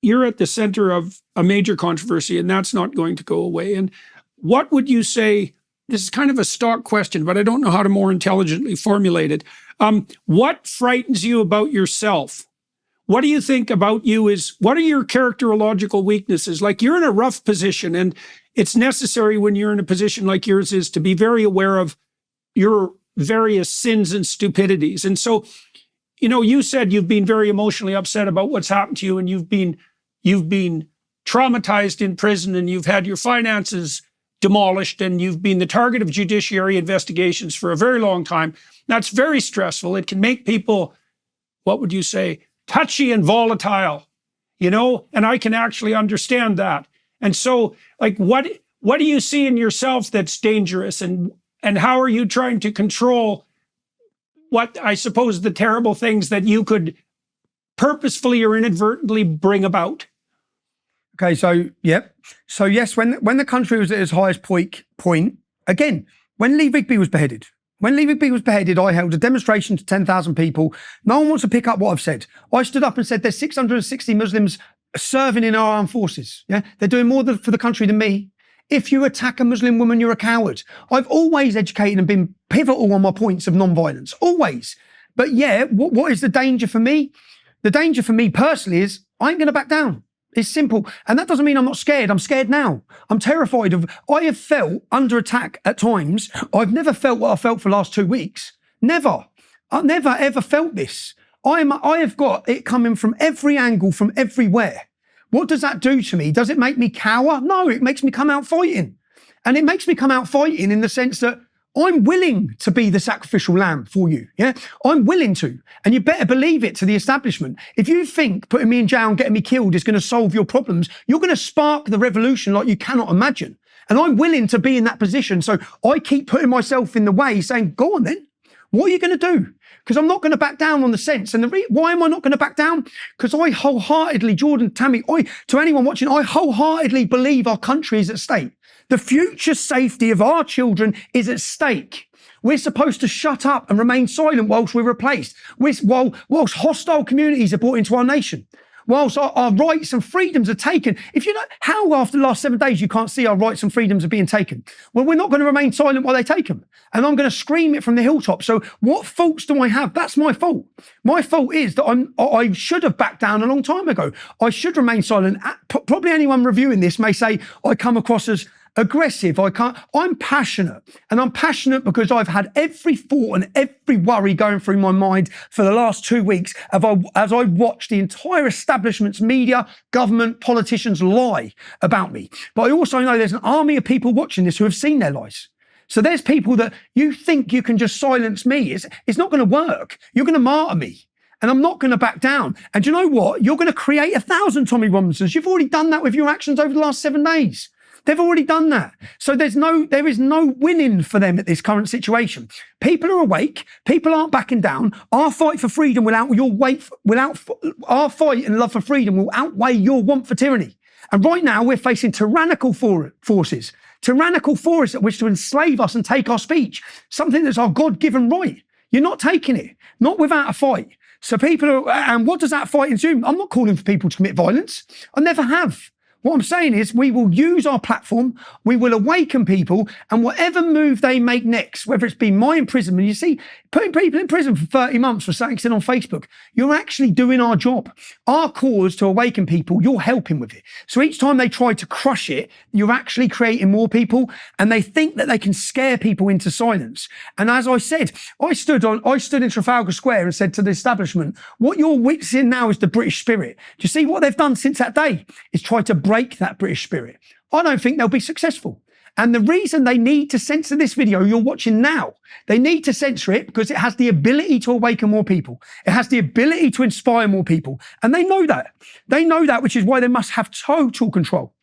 you're at the center of a major controversy, and that's not going to go away. And what would you say? This is kind of a stock question, but I don't know how to more intelligently formulate it. What frightens you about yourself? What do you think about you what are your characterological weaknesses? Like, you're in a rough position, and it's necessary when you're in a position like yours is to be very aware of your various sins and stupidities. And so, you said you've been very emotionally upset about what's happened to you, and you've been traumatized in prison, and you've had your finances demolished, and you've been the target of judiciary investigations for a very long time. That's very stressful. It can make people, what would you say, touchy and volatile, and I can actually understand that. And so, like, what do you see in yourself that's dangerous, and how are you trying to control what I suppose the terrible things that you could purposefully or inadvertently bring about? Okay, so yes, when the country was at its highest point, again, when Lee Rigby was beheaded, I held a demonstration to 10,000 people. No one wants to pick up what I've said. I stood up and said there's 660 Muslims serving in our armed forces. Yeah, they're doing more for the country than me. If you attack a Muslim woman, you're a coward. I've always educated and been pivotal on my points of non-violence, always. But what is the danger for me? The danger for me personally is I ain't going to back down. It's simple. And that doesn't mean I'm not scared. I'm scared now. I'm terrified I have felt under attack at times. I've never felt what I felt for the last 2 weeks. Never. I've never ever felt this. I have got it coming from every angle, from everywhere. What does that do to me? Does it make me cower? No, it makes me come out fighting. And it makes me come out fighting in the sense that I'm willing to be the sacrificial lamb for you. Yeah, I'm willing to. And you better believe it to the establishment. If you think putting me in jail and getting me killed is going to solve your problems, you're going to spark the revolution like you cannot imagine. And I'm willing to be in that position. So I keep putting myself in the way, saying, go on then. What are you going to do? Because I'm not going to back down on the sense. And why am I not going to back down? Because I wholeheartedly, Jordan, Tammy, to anyone watching, I wholeheartedly believe our country is at stake. The future safety of our children is at stake. We're supposed to shut up and remain silent whilst we're replaced, whilst hostile communities are brought into our nation, whilst our rights and freedoms are taken. If you know how after the last 7 days you can't see our rights and freedoms are being taken, well, we're not going to remain silent while they take them. And I'm going to scream it from the hilltop. So what faults do I have? That's my fault. My fault is that I should have backed down a long time ago. I should remain silent. Probably anyone reviewing this may say I come across as aggressive. I'm passionate, and I'm passionate because I've had every thought and every worry going through my mind for the last 2 weeks as I watched the entire establishment's media, government, politicians lie about me. But I also know there's an army of people watching this who have seen their lies. So there's people that you think you can just silence me. It's not going to work. You're going to martyr me. And I'm not going to back down. And do you know what? You're going to create 1,000 Tommy Robinsons. You've already done that with your actions over the last 7 days. They've already done that. So there is no winning for them at this current situation. People are awake. People aren't backing down. Our fight for freedom our fight and love for freedom will outweigh your want for tyranny. And right now we're facing tyrannical forces that wish to enslave us and take our speech, something that's our God-given right. You're not taking it, not without a fight. So and what does that fight ensue? I'm not calling for people to commit violence. I never have. What I'm saying is we will use our platform, we will awaken people, and whatever move they make next, whether it's been my imprisonment, you see, putting people in prison for 30 months for something said on Facebook, you're actually doing our job. Our cause to awaken people, you're helping with it. So each time they try to crush it, you're actually creating more people, and they think that they can scare people into silence. And as I said, I stood in Trafalgar Square and said to the establishment, what you're witnessing now is the British spirit. Do you see what they've done since that day? Is try to break that British spirit. I don't think they'll be successful. And the reason they need to censor this video you're watching now, they need to censor it because it has the ability to awaken more people. It has the ability to inspire more people. And they know that. They know that, which is why they must have total control.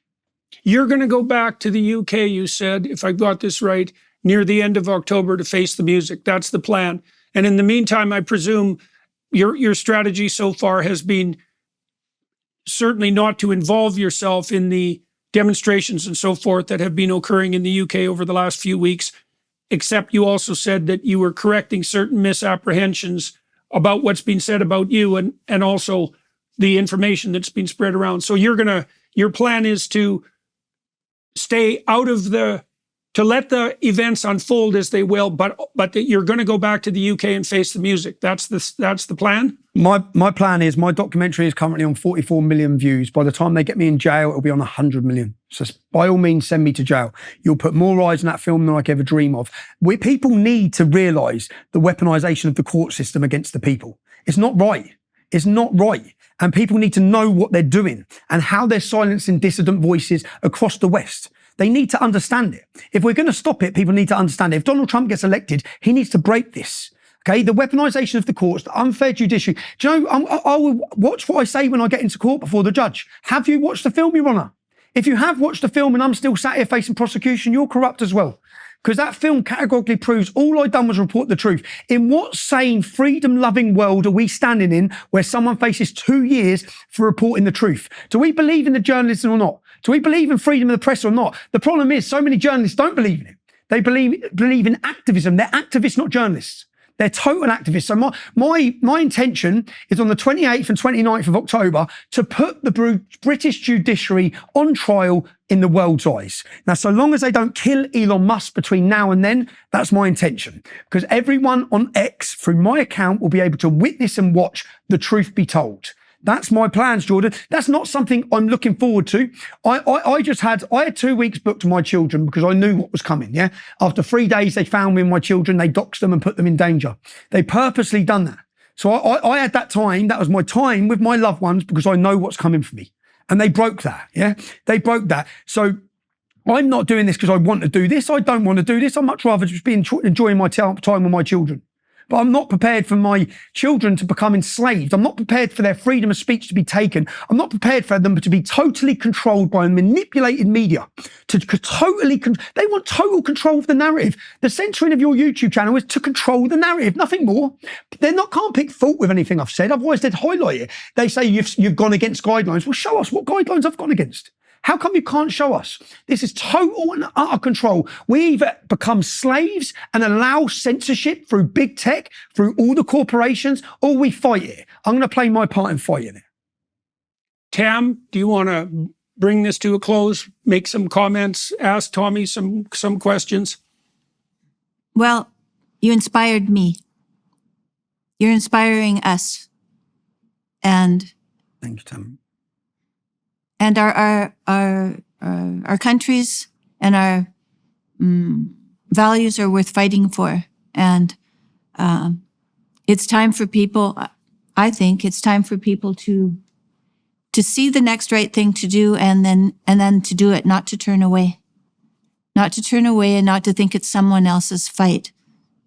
You're going to go back to the UK, you said, if I got this right, near the end of October to face the music. That's the plan. And in the meantime, I presume your strategy so far has been certainly not to involve yourself in the demonstrations and so forth that have been occurring in the UK over the last few weeks, except you also said that you were correcting certain misapprehensions about what's been said about you and also the information that's been spread around. So your plan is to stay out of to let the events unfold as they will, but that you're going to go back to the UK and face the music. That's the plan? My plan is, my documentary is currently on 44 million views. By the time they get me in jail, it'll be on 100 million. So by all means, send me to jail. You'll put more eyes on that film than I could ever dream of. People need to realise the weaponization of the court system against the people. It's not right. It's not right. And people need to know what they're doing and how they're silencing dissident voices across the West. They need to understand it. If we're going to stop it, people need to understand it. If Donald Trump gets elected, he needs to break this. Okay, the weaponization of the courts, the unfair judiciary. Do you know, I will watch what I say when I get into court before the judge. Have you watched the film, Your Honour? If you have watched the film and I'm still sat here facing prosecution, you're corrupt as well. Because that film categorically proves all I've done was report the truth. In what sane, freedom-loving world are we standing in where someone faces 2 years for reporting the truth? Do we believe in the journalism or not? Do we believe in freedom of the press or not? The problem is so many journalists don't believe in it. They believe in activism. They're activists, not journalists. They're total activists. So my intention is on the 28th and 29th of October to put the British judiciary on trial in the world's eyes. Now, so long as they don't kill Elon Musk between now and then, that's my intention. Because everyone on X, through my account, will be able to witness and watch the truth be told. That's my plans, Jordan. That's not something I'm looking forward to. I had 2 weeks booked to my children because I knew what was coming, yeah? After 3 days, they found me and my children, they doxed them and put them in danger. They purposely done that. So I had that time, that was my time with my loved ones because I know what's coming for me. And they broke that, yeah? They broke that. So I'm not doing this because I want to do this. I don't want to do this. I'd much rather just be enjoying my time with my children. But I'm not prepared for my children to become enslaved. I'm not prepared for their freedom of speech to be taken. I'm not prepared for them to be totally controlled by a manipulated media. They want total control of the narrative. The censoring of your YouTube channel is to control the narrative, nothing more. Can't pick fault with anything I've said. Otherwise, they'd highlight it. They say you've gone against guidelines. Well, show us what guidelines I've gone against. How come you can't show us? This is total and utter control. We either become slaves and allow censorship through big tech, through all the corporations, or we fight it. I'm going to play my part in fighting it. Tam, do you want to bring this to a close, make some comments, ask Tommy some questions? Well, you inspired me. You're inspiring us. And thank you, Tam. And our countries and our values are worth fighting for. And it's time for people, I think it's time for people to see the next right thing to do and then to do it, not to turn away. Not to turn away and not to think it's someone else's fight.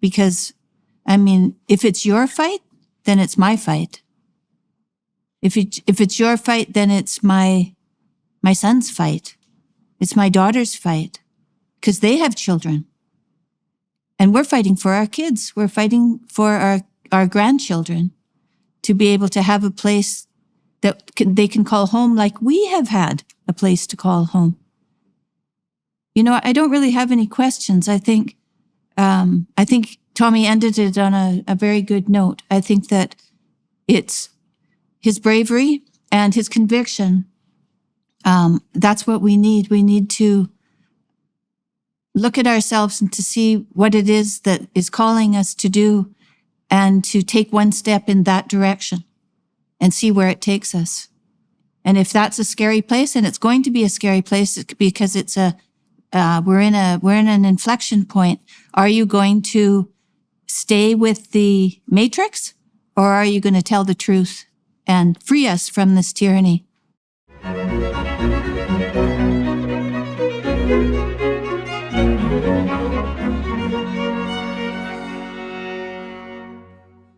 Because, I mean, if it's your fight, then it's my fight. If it's your fight, then it's my son's fight. It's my daughter's fight because they have children. And we're fighting for our kids. We're fighting for our grandchildren to be able to have a place that they can call home like we have had a place to call home. You know, I don't really have any questions. I think Tommy ended it on a very good note. I think that it's his bravery and his conviction. That's what we need. We need to look at ourselves and to see what it is that is calling us to do and to take one step in that direction and see where it takes us. And if that's a scary place, and it's going to be a scary place because we're in an inflection point. Are you going to stay with the matrix, or are you going to tell the truth and free us from this tyranny?